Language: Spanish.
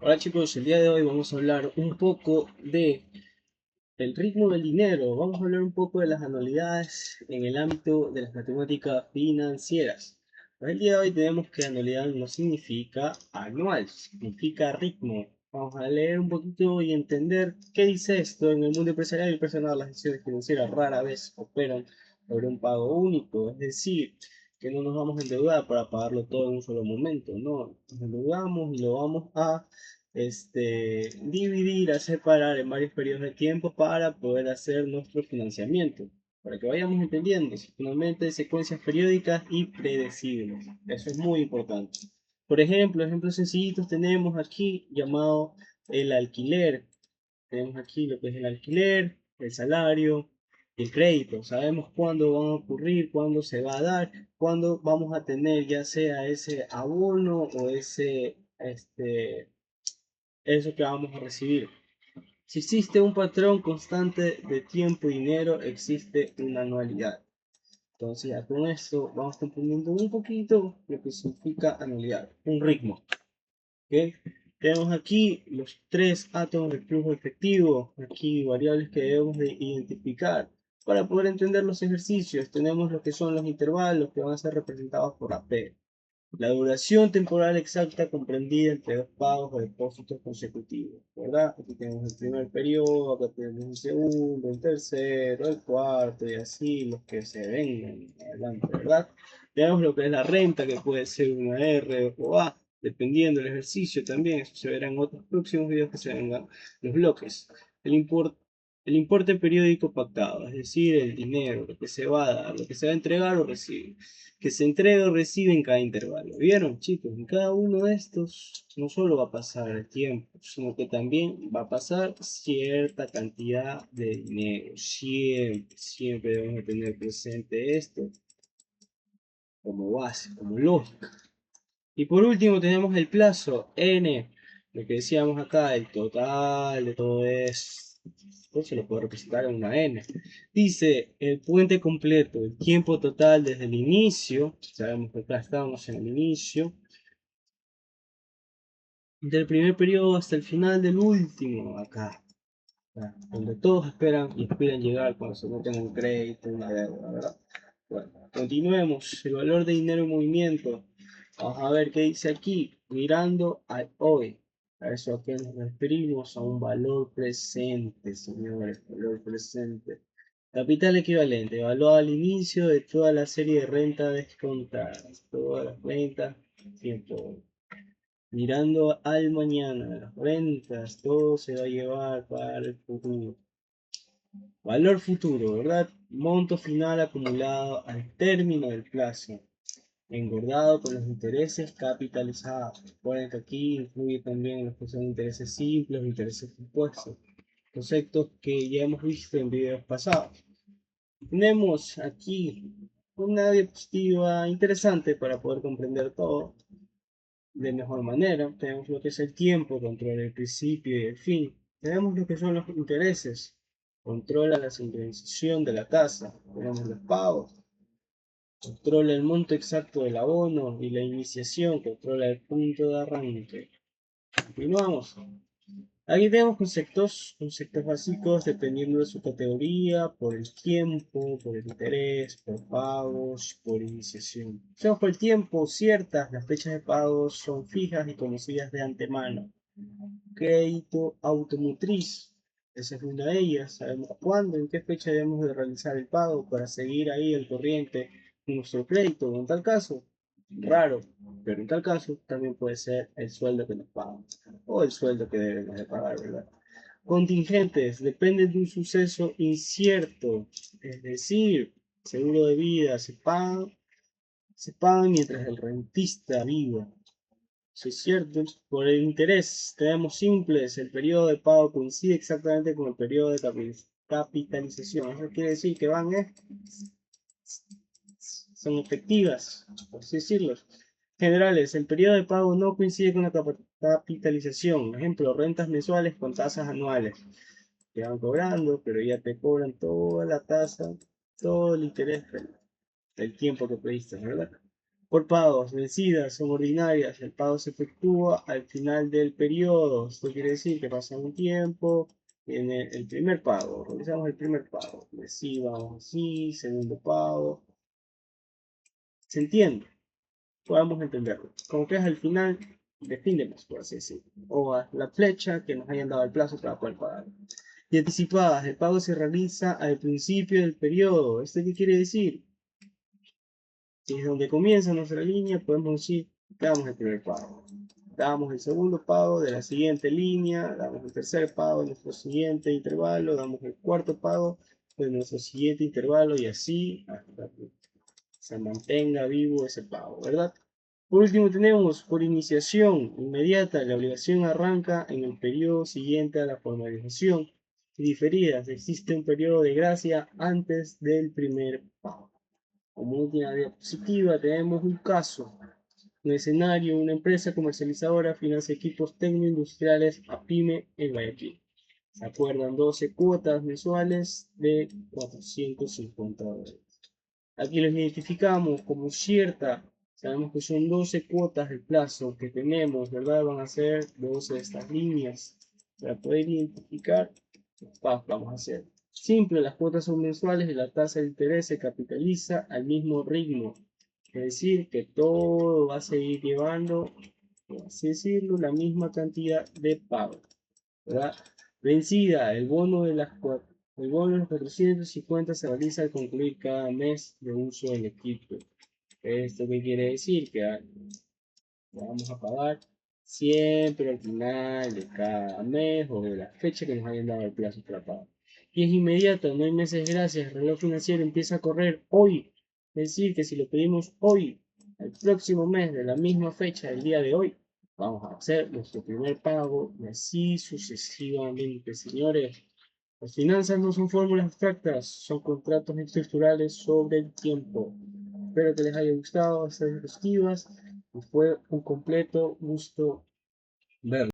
Hola chicos, el día de hoy vamos a hablar un poco de el ritmo del dinero. Vamos a hablar un poco de las anualidades en el ámbito de las matemáticas financieras. Para el día de hoy tenemos que anualidad no significa anual, significa ritmo. Vamos a leer un poquito y entender qué dice esto. En el mundo empresarial y personal. Las decisiones financieras rara vez operan sobre un pago único, es decir, que no nos vamos a endeudar para pagarlo todo en un solo momento, no, nos endeudamos y lo vamos a dividir, a separar en varios periodos de tiempo para poder hacer nuestro financiamiento, para que vayamos entendiendo, finalmente secuencias periódicas y predecibles. Eso es muy importante. Por ejemplo, ejemplos sencillitos tenemos aquí llamado el alquiler. Tenemos aquí lo que es el alquiler, el salario y el crédito. Sabemos cuándo van a ocurrir, cuándo se va a dar, cuándo vamos a tener ya sea ese abono o eso que vamos a recibir. Si existe un patrón constante de tiempo y dinero, existe una anualidad. Entonces ya con esto vamos comprendiendo un poquito lo que significa anualidad, un ritmo. ¿Okay? Tenemos aquí los tres átomos del flujo efectivo, aquí variables que debemos de identificar. Para poder entender los ejercicios, tenemos lo que son los intervalos que van a ser representados por la P. La duración temporal exacta comprendida entre dos pagos o depósitos consecutivos, ¿verdad? Aquí tenemos el primer periodo, acá tenemos el segundo, el tercero, el cuarto y así los que se vengan adelante, ¿verdad? Tenemos lo que es la renta, que puede ser una R o A, dependiendo del ejercicio también. Eso se verá en otros próximos videos que se vengan los bloques. El importe el importe periódico pactado, es decir, el dinero, lo que se va a dar, lo que se va a entregar o recibir, que se entrega o recibe en cada intervalo. ¿Vieron, chicos? En cada uno de estos no solo va a pasar el tiempo, sino que también va a pasar cierta cantidad de dinero. Siempre, siempre debemos tener presente esto como base, como lógica. Y por último tenemos el plazo n, lo que decíamos acá, el total de todo esto, se lo puedo representar en una n. Dice el puente completo, el tiempo total desde el inicio, sabemos que acá estamos en el inicio, del primer periodo hasta el final del último, acá, donde todos esperan y aspiran llegar cuando se meten un crédito, una deuda, ¿verdad? Bueno, continuemos, el valor de dinero en movimiento. Vamos a ver qué dice aquí, mirando al hoy. A eso a qué nos referimos, a un valor presente, señores, valor presente. Capital equivalente, evaluado al inicio de toda la serie de renta descontadas, todas las rentas, tiempo. Mirando al mañana, las rentas, todo se va a llevar para el futuro. Valor futuro, ¿verdad? Monto final acumulado al término del plazo, engordado con los intereses capitalizados. Recuerden que aquí incluye también los que son intereses simples, intereses compuestos, conceptos que ya hemos visto en videos pasados. Tenemos aquí una diapositiva interesante para poder comprender todo de mejor manera. Tenemos lo que es el tiempo, controla el principio y el fin. Tenemos lo que son los intereses, controla la sincronización de la tasa. Tenemos los pagos, controla el monto exacto del abono y la iniciación, controla el punto de arranque. Continuamos. Aquí tenemos conceptos básicos dependiendo de su categoría, por el tiempo, por el interés, por pagos, por iniciación. Tenemos por el tiempo ciertas, las fechas de pagos son fijas y conocidas de antemano. Crédito automotriz, esa es una de ellas, sabemos cuándo, en qué fecha debemos de realizar el pago para seguir ahí el corriente con nuestro crédito. En tal caso, raro, pero en tal caso también puede ser el sueldo que nos pagan o el sueldo que debemos de pagar, ¿verdad? Contingentes, dependen de un suceso incierto, es decir, seguro de vida se pagan mientras el rentista viva. Sí, es cierto, por el interés, tenemos simples, el periodo de pago coincide exactamente con el periodo de capitalización. Eso quiere decir que son efectivas, por así decirlo. Generales, el periodo de pago no coincide con la capitalización. Ejemplo, rentas mensuales con tasas anuales. Te van cobrando, pero ya te cobran toda la tasa, todo el interés del tiempo que pediste, ¿verdad? por pagos vencidas son ordinarias. El pago se efectúa al final del periodo. Esto quiere decir que pasa un tiempo. Viene el primer pago. Realizamos el primer pago. Así vamos así. Segundo pago. ¿Se entiende? Podamos entenderlo. Como que es al final de fin de mes, por así decirlo. O a la flecha que nos hayan dado el plazo para poder pagar. Y anticipadas. El pago se realiza al principio del periodo. ¿Esto qué quiere decir? Si es donde comienza nuestra línea, podemos decir, damos el primer pago. Damos el segundo pago de la siguiente línea, damos el tercer pago de nuestro siguiente intervalo, damos el cuarto pago de nuestro siguiente intervalo y así hasta que se mantenga vivo ese pago, ¿verdad? Por último tenemos, por iniciación inmediata, la obligación arranca en el periodo siguiente a la formalización. Y diferidas, existe un periodo de gracia antes del primer pago. Como última diapositiva tenemos un caso, un escenario, una empresa comercializadora financia equipos tecnoindustriales a PYME en Guayaquil. Se acuerdan 12 cuotas mensuales de 450 dólares. Aquí los identificamos como cierta, sabemos que son 12 cuotas el plazo que tenemos, ¿verdad? Van a ser 12 de estas líneas. Para poder identificar, vamos a hacer simple, las cuotas son mensuales y la tasa de interés se capitaliza al mismo ritmo. Es decir, que todo va a seguir llevando, por así decirlo, la misma cantidad de pago, ¿verdad? Vencida, el bono de los 450 se realiza al concluir cada mes de uso del equipo. ¿Esto qué quiere decir? Que vamos a pagar siempre al final de cada mes o de la fecha que nos hayan dado el plazo para pagar. Y es inmediato, no hay meses gracias, el reloj financiero empieza a correr hoy. Es decir, que si lo pedimos hoy, el próximo mes de la misma fecha del día de hoy, vamos a hacer nuestro primer pago y así sucesivamente, señores. Las finanzas no son fórmulas abstractas, son contratos estructurales sobre el tiempo. Espero que les haya gustado estas diapositivas y fue un completo gusto verlo.